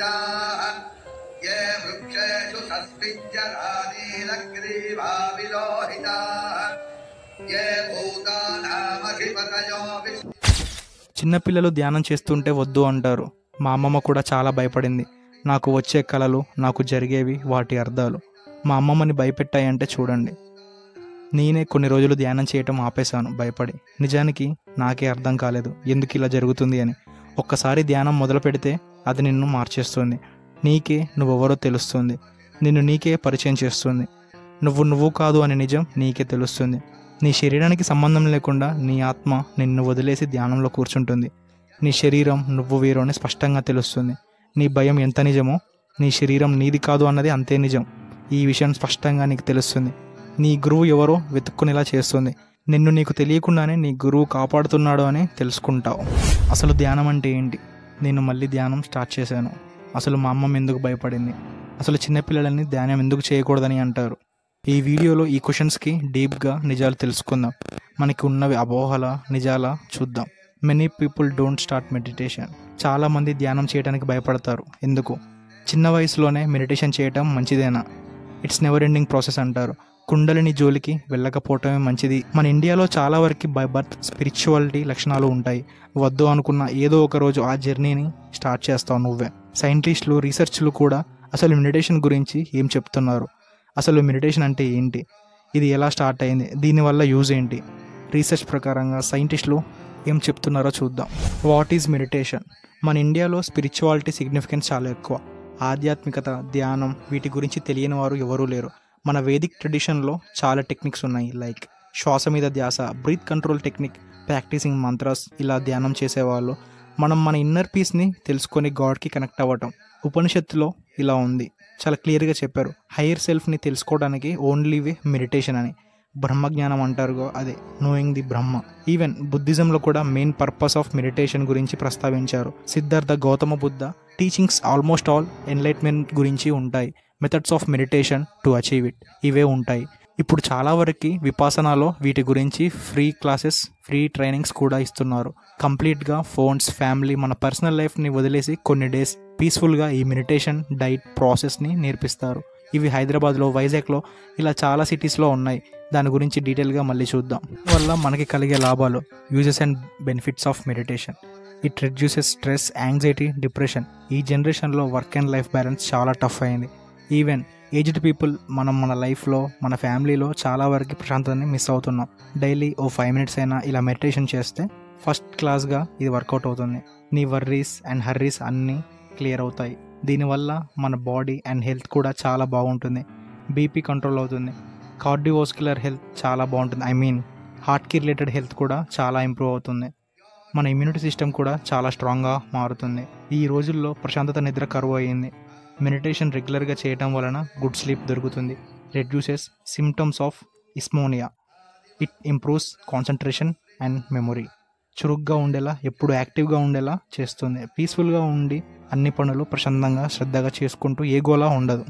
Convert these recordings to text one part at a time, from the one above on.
ये वृक्षेषु सस्मिज्जरानीलग्रीवाविलोहिताः ये भूतानामधिपतयो చిన్నపిల్లలు ధ్యానం చేస్తుంటే వద్దు అంటారు. మా అమ్మమ్మ కూడా చాలా భయపడింది. నాకు వచ్చే కలలు, నాకు జరిగేవి, వాటి అర్థాలు మా అమ్మమ్మని భయపెట్టాయంటే చూడండి. నేనే కొన్ని రోజులు ధ్యానం చేయటం ఆపేశాను భయపడి. నిజానికి నాకే అర్థం కాలేదు ఎందుకు ఇలా జరుగుతుంది అని. ఒక్కసారి ధ్యానం మొదలు పెడితే అది నిన్ను మార్చేస్తుంది. నీకే నువ్వెవరో తెలుస్తుంది. నిన్ను నీకే పరిచయం చేస్తుంది. నువ్వు కాదు అనే నిజం నీకే తెలుస్తుంది. నీ శరీరానికి సంబంధం లేకుండా నీ ఆత్మ నిన్ను వదిలేసి ధ్యానంలో కూర్చుంటుంది. నీ శరీరం నువ్వు వేరు అని స్పష్టంగా తెలుస్తుంది. నీ భయం ఎంత నిజమో నీ శరీరం నీది కాదు అన్నది అంతే నిజం. ఈ విషయం స్పష్టంగా నీకు తెలుస్తుంది. నీ గురువు ఎవరో వెతుక్కునేలా చేస్తుంది. నిన్ను నీకు తెలియకుండానే నీ గురువు కాపాడుతున్నాడు అని తెలుసుకుంటావు. అసలు ధ్యానం అంటే ఏంటి? నేను మళ్ళీ ధ్యానం స్టార్ట్ చేశాను. అసలు మా అమ్మమ్మ ఎందుకు భయపడింది? అసలు చిన్నపిల్లలని ధ్యానం ఎందుకు చేయకూడదని అంటారు? ఈ వీడియోలో ఈ క్వశ్చన్స్కి డీప్గా నిజాలు తెలుసుకుందాం. మనకి ఉన్నవి అపోహల నిజాలా చూద్దాం. Many people don't start meditation. చాలామంది ధ్యానం చేయడానికి భయపడతారు. ఎందుకు? చిన్న వయసులోనే మెడిటేషన్ చేయటం మంచిదేనా? ఇట్స్ నెవర్ ఎండింగ్ ప్రాసెస్ అంటారు. కుండలిని జోలికి వెళ్ళకపోవటమే మంచిది. మన ఇండియాలో చాలా వరకు బై బర్త్ స్పిరిచువాలిటీ లక్షణాలు ఉంటాయి. వద్దు అనుకున్న ఏదో ఒక రోజు ఆ జర్నీని స్టార్ట్ చేస్తావు నువ్వే. సైంటిస్టులు, రీసెర్చ్లు కూడా అసలు మెడిటేషన్ గురించి ఏం చెప్తున్నారు? అసలు మెడిటేషన్ అంటే ఏంటి? ఇది ఎలా స్టార్ట్ అయింది? దీనివల్ల యూజ్ ఏంటి? రీసెర్చ్ ప్రకారంగా సైంటిస్టులు ఏం చెప్తున్నారో చూద్దాం. What is meditation? మన ఇండియాలో స్పిరిచువాలిటీ సిగ్నిఫికెన్స్ చాలా ఎక్కువ. ఆధ్యాత్మికత, ధ్యానం వీటి గురించి తెలియని వారు ఎవరూ లేరు. మన వేదిక్ ట్రెడిషన్లో చాలా టెక్నిక్స్ ఉన్నాయి. లైక్ శ్వాస మీద ధ్యాస, breath control technique, practising mantras. ఇలా ధ్యానం చేసేవాళ్ళు మనం మన ఇన్నర్ పీస్ని తెలుసుకొని గాడ్కి కనెక్ట్ అవ్వటం. ఉపనిషత్తులో ఇలా ఉంది, చాలా క్లియర్గా చెప్పారు. హైయర్ సెల్ఫ్ని తెలుసుకోవడానికి ఓన్లీ వే మెడిటేషన్ అని. బ్రహ్మజ్ఞానం అంటారుగో అదే, నోయింగ్ ది బ్రహ్మ. ఈవెన్ బుద్ధిజంలో కూడా మెయిన్ పర్పస్ ఆఫ్ మెడిటేషన్ గురించి ప్రస్తావించారు. Siddhartha Gautama Buddha teachings almost all enlightenment గురించి ఉంటాయి. Methods of meditation to achieve it ఇవే ఉంటాయి. ఇప్పుడు చాలా వరకు విపాసనాలో వీటి గురించి ఫ్రీ క్లాసెస్, ఫ్రీ ట్రైనింగ్స్ కూడా ఇస్తున్నారు. కంప్లీట్గా ఫోన్స్, ఫ్యామిలీ, మన పర్సనల్ లైఫ్ని వదిలేసి కొన్ని డేస్ పీస్ఫుల్గా ఈ మెడిటేషన్ డైట్ ప్రాసెస్ని నేర్పిస్తారు. ఇవి హైదరాబాద్లో, వైజాగ్లో ఇలా చాలా సిటీస్లో ఉన్నాయి. దాని గురించి డీటెయిల్గా మళ్ళీ చూద్దాం. వల్ల మనకి కలిగే లాభాలు, uses and benefits of meditation. It reduces stress, anxiety, depression. ఈ జనరేషన్లో వర్క్ అండ్ లైఫ్ బ్యాలెన్స్ చాలా టఫ్ అయింది. ఈవెన్ ఏజ్డ్ పీపుల్ మన లైఫ్లో, మన ఫ్యామిలీలో చాలా వరకు ప్రశాంతతని మిస్ అవుతున్నాం. డైలీ 5 minutes అయినా ఇలా మెడిటేషన్ చేస్తే ఫస్ట్ క్లాస్గా ఇది వర్కౌట్ అవుతుంది. నీ వర్రీస్ అండ్ హర్రీస్ అన్నీ క్లియర్ అవుతాయి. దీనివల్ల మన బాడీ అండ్ హెల్త్ కూడా చాలా బాగుంటుంది. బీపీ కంట్రోల్ అవుతుంది. కార్డియోవాస్క్యులర్ హెల్త్ చాలా బాగుంటుంది. హార్ట్కి రిలేటెడ్ హెల్త్ కూడా చాలా ఇంప్రూవ్ అవుతుంది. మన ఇమ్యూనిటీ సిస్టమ్ కూడా చాలా స్ట్రాంగ్గా మారుతుంది. ఈ రోజుల్లో ప్రశాంతత నిద్ర కరువు అయ్యింది. మెడిటేషన్ రెగ్యులర్గా చేయటం వలన గుడ్ స్లీప్ దొరుకుతుంది. Reduces symptoms of insomnia. It improves concentration and memory. చురుగ్గా ఉండేలా, ఎప్పుడు యాక్టివ్గా ఉండేలా చేస్తుంది. పీస్ఫుల్గా ఉండి అన్ని పనులు ప్రశాంతంగా, శ్రద్ధగా చేసుకుంటూ ఏ గోలా ఉండదు.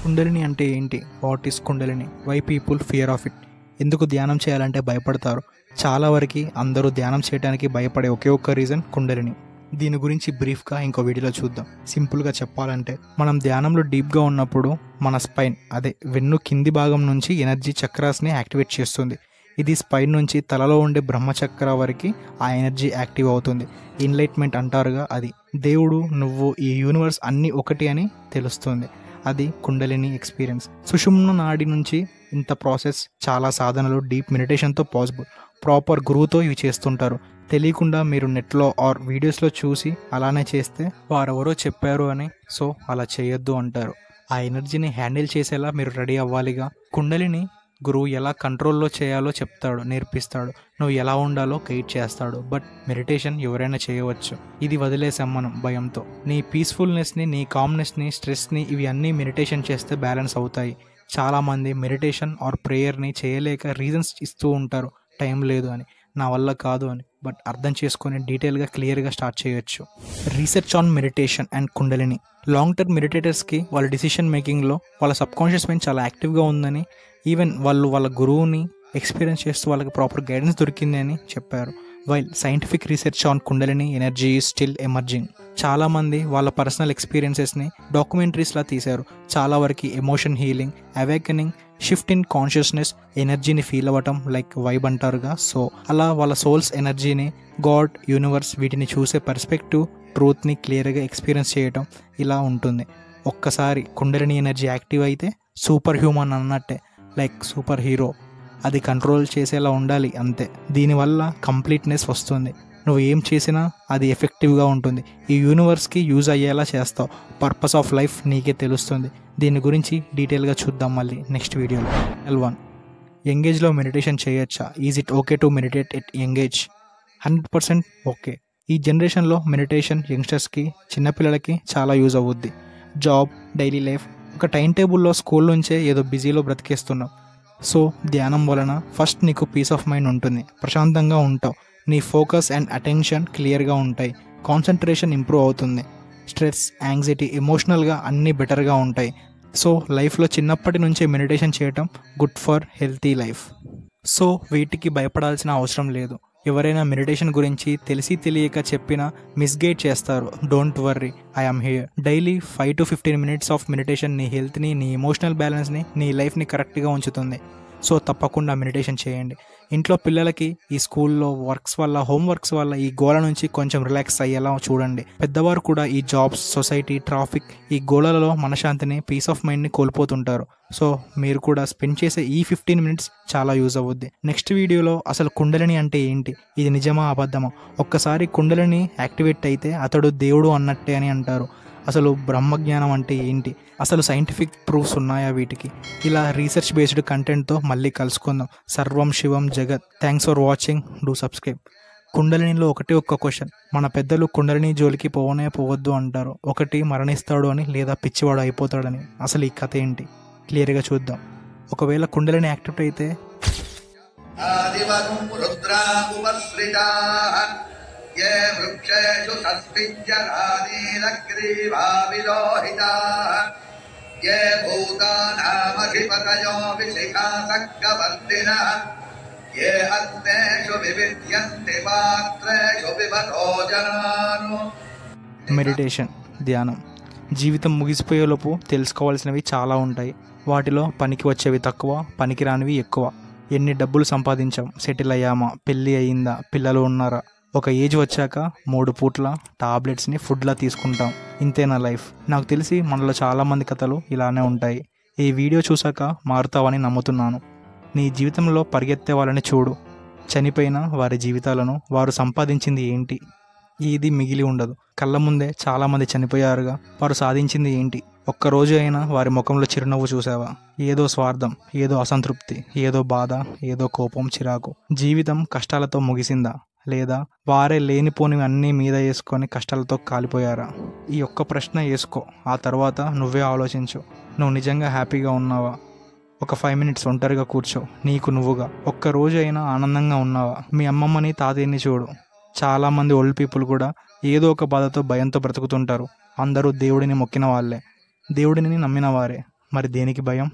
కుండలిని అంటే ఏంటి? What is kundalini? Why people fear of it? ఎందుకు ధ్యానం చేయాలంటే భయపడతారు? చాలా వరకు అందరూ ధ్యానం చేయడానికి భయపడే ఒకే ఒక్క రీజన్ కుండలిని. దీని గురించి బ్రీఫ్గా ఇంకో వీడియోలో చూద్దాం. సింపుల్గా చెప్పాలంటే, మనం ధ్యానంలో డీప్గా ఉన్నప్పుడు మన స్పైన్, అదే వెన్ను కింది భాగం నుంచి ఎనర్జీ చక్రాస్ని యాక్టివేట్ చేస్తుంది. ఇది స్పైన్ నుంచి తలలో ఉండే బ్రహ్మచక్ర వరకు ఆ ఎనర్జీ యాక్టివ్ అవుతుంది. ఎన్లైట్మెంట్ అంటారుగా అది. దేవుడు, నువ్వు, ఈ యూనివర్స్ అన్నీ ఒకటి అని తెలుస్తుంది. అది కుండలిని ఎక్స్పీరియన్స్. సుషుమ్న నాడి నుంచి ఇంత ప్రాసెస్, చాలా సాధనలు డీప్ మెడిటేషన్తో పాసిబుల్. ప్రాపర్ గురువుతో ఇవి చేస్తుంటారు. తెలియకుండా మీరు నెట్లో ఆర్ వీడియోస్లో చూసి అలానే చేస్తే వారెవరో చెప్పారు అని, సో అలా చేయొద్దు అంటారు. ఆ ఎనర్జీని హ్యాండిల్ చేసేలా మీరు రెడీ అవ్వాలిగా. కుండలిని గురువు ఎలా కంట్రోల్లో చేయాలో చెప్తాడు, నేర్పిస్తాడు. నువ్వు ఎలా ఉండాలో గైడ్ చేస్తాడు. బట్ మెడిటేషన్ ఎవరైనా చేయవచ్చు. ఇది వదిలేసాం మనం భయంతో. నీ పీస్ఫుల్నెస్ని, నీ కామ్నెస్ని, స్ట్రెస్ని ఇవి అన్నీ మెడిటేషన్ చేస్తే బ్యాలెన్స్ అవుతాయి. చాలామంది మెడిటేషన్ ఆర్ ప్రేయర్ని చేయలేక రీజన్స్ ఇస్తూ ఉంటారు, టైం లేదు అని, నా వల్ల కాదు అని. బట్ అర్థం చేసుకొని డీటెయిల్గా, క్లియర్గా స్టార్ట్ చేయొచ్చు. Research on meditation and Kundalini. Long term మెడిటేటర్స్కి వాళ్ళ డిసిషన్ మేకింగ్లో వాళ్ళ సబ్కాన్షియస్ మైండ్ చాలా యాక్టివ్గా ఉందని, ఈవెన్ వాళ్ళు వాళ్ళ గురువుని ఎక్స్పీరియన్స్ చేస్తూ వాళ్ళకి ప్రాపర్ గైడెన్స్ దొరికింది అని చెప్పారు. While scientific research on kundalini energy is still emerging. చాలామంది వాళ్ళ పర్సనల్ ఎక్స్పీరియన్సెస్ని డాక్యుమెంటరీస్లా తీశారు. చాలా వరకు emotion healing, awakening, shift in consciousness, ఎనర్జీని ఫీల్ అవ్వటం, లైక్ వైబ్ అంటారుగా. సో అలా వాళ్ళ సోల్స్ ఎనర్జీని, గాడ్, యూనివర్స్ వీటిని చూసే పర్స్పెక్టివ్, ట్రూత్ని క్లియర్గా ఎక్స్పీరియన్స్ చేయటం ఇలా ఉంటుంది. ఒక్కసారి కుండలిని ఎనర్జీ యాక్టివ్ అయితే సూపర్ హ్యూమన్ అన్నట్టే, లైక్ సూపర్ హీరో. అది కంట్రోల్ చేసేలా ఉండాలి అంతే. దీనివల్ల కంప్లీట్నెస్ వస్తుంది. నువ్వు ఏం చేసినా అది ఎఫెక్టివ్గా ఉంటుంది. ఈ యూనివర్స్కి యూజ్ అయ్యేలా చేస్తావు. పర్పస్ ఆఫ్ లైఫ్ నీకే తెలుస్తుంది. దీని గురించి డీటెయిల్గా చూద్దాం మళ్ళీ నెక్స్ట్ వీడియోలో. L1, యంగ్ ఏజ్లో మెడిటేషన్ చేయొచ్చా? Is it okay to meditate at young age? 100% okay. ఈ జనరేషన్లో మెడిటేషన్ యంగ్స్టర్స్కి, చిన్నపిల్లలకి చాలా యూజ్ అవుద్ది. జాబ్, డైలీ లైఫ్, ఒక టైం టేబుల్లో స్కూల్ నుంచే ఏదో బిజీలో బ్రతికేస్తున్నాం. సో ధ్యానం వలన ఫస్ట్ నీకు పీస్ ఆఫ్ మైండ్ ఉంటుంది, ప్రశాంతంగా ఉంటావు, నీ ఫోకస్ అండ్ అటెన్షన్ క్లియర్గా ఉంటాయి, కాన్సన్ట్రేషన్ ఇంప్రూవ్ అవుతుంది, స్ట్రెస్, యాంగ్జైటీ, ఎమోషనల్గా అన్నీ బెటర్గా ఉంటాయి. సో లైఫ్లో చిన్నప్పటి నుంచే మెడిటేషన్ చేయటం good for healthy life. So వీటికి భయపడాల్సిన అవసరం లేదు. ఎవరైనా మెడిటేషన్ గురించి తెలిసి తెలియక చెప్పినా మిస్గైడ్ చేస్తారు. Don't worry, I'm here. Daily 5 to 15 minutes of meditation నీ హెల్త్ని, నీ ఎమోషనల్ బ్యాలెన్స్ని, నీ లైఫ్ని కరెక్ట్గా ఉంచుతుంది. సో తప్పకుండా మెడిటేషన్ చేయండి. ఇంట్లో పిల్లలకి ఈ స్కూల్లో వర్క్స్ వల్ల, హోంవర్క్స్ వల్ల ఈ గోల నుంచి కొంచెం రిలాక్స్ అయ్యేలా చూడండి. పెద్దవారు కూడా ఈ జాబ్స్, సొసైటీ, ట్రాఫిక్, ఈ గోళలలో మనశ్శాంతిని, పీస్ ఆఫ్ మైండ్ని కోల్పోతుంటారు. సో మీరు కూడా స్పెండ్ చేసే ఈ 15 minutes చాలా యూజ్ అవుద్ది. నెక్స్ట్ వీడియోలో అసలు కుండలిని అంటే ఏంటి, ఇది నిజమా అబద్ధమా, ఒక్కసారి కుండలిని యాక్టివేట్ అయితే అతడు దేవుడు అన్నట్టే అని అంటారు. అసలు బ్రహ్మజ్ఞానం అంటే ఏంటి, అసలు సైంటిఫిక్ ప్రూఫ్స్ ఉన్నాయా వీటికి, ఇలా రీసెర్చ్ బేస్డ్ కంటెంట్తో మళ్ళీ కలుసుకుందాం. సర్వం శివం జగత్. Thanks for watching. Do subscribe. కుండలినిలో ఒక్క క్వశ్చన్. మన పెద్దలు కుండలిని జోలికి పోవద్దు అంటారు. ఒకటి మరణిస్తాడు అని, లేదా పిచ్చివాడు అయిపోతాడని. అసలు ఈ కథ ఏంటి క్లియర్గా చూద్దాం. ఒకవేళ కుండలిని యాక్టివేట్ అయితే ఆదివను రుద్రాముపశ్రితాః ये वृक्षेषु सस्मिज्जरानीलग्रीवा विलोहिताः ये भूतानामधिपतयो विशिखासक्कवर्तिनः ये अग्नेषु विविध्यन्ति पात्रेषु पिबतो जनानो. మెడిటేషన్, ధ్యానం. జీవితం ముగిసిపోయేలోపు తెలుసుకోవాల్సినవి చాలా ఉంటాయి. వాటిలో పనికి వచ్చేవి తక్కువ, పనికి రానివి ఎక్కువ. ఎన్ని డబ్బులు సంపాదించాం, సెటిల్ అయ్యామా, పెళ్ళి అయ్యిందా, పిల్లలు ఉన్నారా, ఒక ఏజ్ వచ్చాక 3 పూట్ల టాబ్లెట్స్ని ఫుడ్లా తీసుకుంటాం. ఇంతేనా లైఫ్? నాకు తెలిసి మనలో చాలామంది కథలు ఇలానే ఉంటాయి. ఈ వీడియో చూశాక మారుతావని నమ్ముతున్నాను. నీ జీవితంలో పరిగెత్తే వాళ్ళని చూడు. చనిపోయిన వారి జీవితాలను, వారు సంపాదించింది ఏంటి, ఏది మిగిలి ఉండదు. కళ్ళ ముందే చాలామంది చనిపోయారుగా, వారు సాధించింది ఏంటి? ఒక్కరోజు అయినా వారి ముఖంలో చిరునవ్వు చూసావా? ఏదో స్వార్థం, ఏదో అసంతృప్తి, ఏదో బాధ, ఏదో కోపం, చిరాకు. జీవితం కష్టాలతో ముగిసిందా, లేదా వారే లేనిపోనివి అన్నీ మీద వేసుకొని కష్టాలతో కాలిపోయారా? ఈ ఒక్క ప్రశ్న వేసుకో. ఆ తర్వాత నువ్వే ఆలోచించు. నువ్వు నిజంగా హ్యాపీగా ఉన్నావా? ఒక 5 minutes ఒంటరిగా కూర్చో, నీకు నువ్వుగా. ఒక్కరోజు అయినా ఆనందంగా ఉన్నావా? మీ అమ్మమ్మని, తాతయ్యని చూడు. చాలామంది ఓల్డ్ పీపుల్ కూడా ఏదో ఒక బాధతో, భయంతో బ్రతుకుతుంటారు. అందరూ దేవుడిని మొక్కిన వాళ్ళే, దేవుడిని నమ్మిన వారే. మరి దేనికి భయం?